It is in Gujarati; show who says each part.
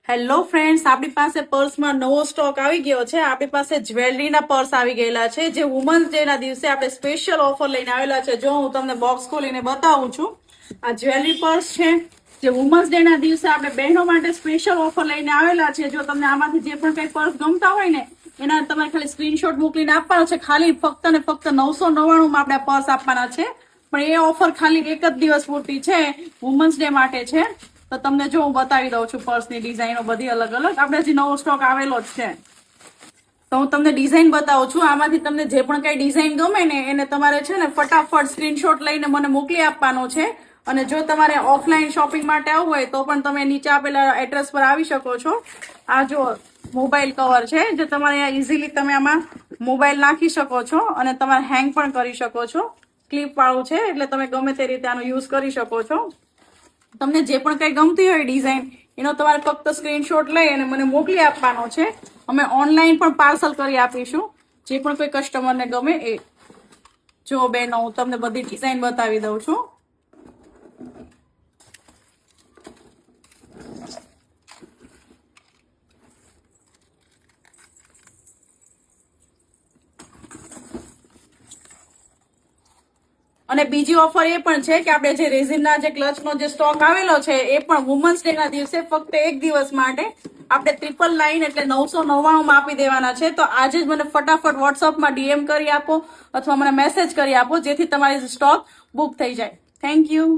Speaker 1: હેલો ફ્રેન્ડ્સ, આપણી પાસે પર્સમાં નવો સ્ટોક આવી ગયો છે. આપણી પાસે જ્વેલરીના પર્સ આવી ગયેલા છે, જે વુમન્સ ડે ના દિવસે આપણે સ્પેશિયલ ઓફર લઈને આવેલા છે. જો હું તમને બોક્સ ખોલીને બતાવું છું, આ જ્વેલરી પર્સ છે, જે વુમન્સ ડે ના દિવસે આપણે બહેનો માટે સ્પેશિયલ ઓફર લઈને આવેલા છે. જો તમને આમાંથી જે પણ કઈ પર્સ ગમતા હોય ને, એના તમારે ખાલી સ્ક્રીનશોટ મોકલીને આપવાનો છે. ખાલી ફક્ત ને ફક્ત 999 માં આપણે પર્સ આપવાના છે. પણ એ ઓફર ખાલી એક જ દિવસ પૂરતી છે, વુમન્સ ડે માટે છે. તો તમને જો હું બતાવી દઉં છું પર્સની ડિઝાઇનો બધી અલગ અલગ. આપણે હજી નવો સ્ટોક આવેલો જ છે, તો હું તમને ડિઝાઇન બતાવું છું. આમાંથી તમને જે પણ કઈ ડિઝાઇન ગમે ને, એને તમારે છે ને ફટાફટ સ્ક્રીનશોટ લઈને મને મોકલી આપવાનો છે. અને જો તમારે ઓફલાઈન શોપિંગ માટે આવવું હોય તો પણ તમે નીચે આપેલા એડ્રેસ પર આવી શકો છો. આ જો મોબાઈલ કવર છે, જે તમારે ઇઝીલી તમે આમાં મોબાઈલ નાખી શકો છો અને તમારે હેંગ પણ કરી શકો છો. ક્લિપ વાળું છે, એટલે તમે ગમે તે રીતે આનો યુઝ કરી શકો છો. તમને જે પણ કઈ ગમતી હોય ડિઝાઇન, એનો તમારે ફક્ત સ્ક્રીનશોટ લઈ અને મને મોકલી આપવાનો છે. અમે ઓનલાઈન પણ પાર્સલ કરી આપીશું, જે પણ કોઈ કસ્ટમરને ગમે એ. જો બેનો, હું તમને બધી ડિઝાઇન બતાવી દઉં છું. અને બીજી ઓફર એ પણ છે કે આપણે જે રેઝિનના જે ક્લચનો જે સ્ટોક આવેલો છે, એ પણ વુમન્સ ડે ના દિવસે ફક્ત એક દિવસ માટે આપણે 999 એટલે 999 માં આપી દેવાના છે. તો આજે જ મને ફટાફટ વોટ્સઅપમાં DM કરી આપો અથવા મને મેસેજ કરી આપો, જેથી તમારી સ્ટોક બુક થઈ જાય. Thank you.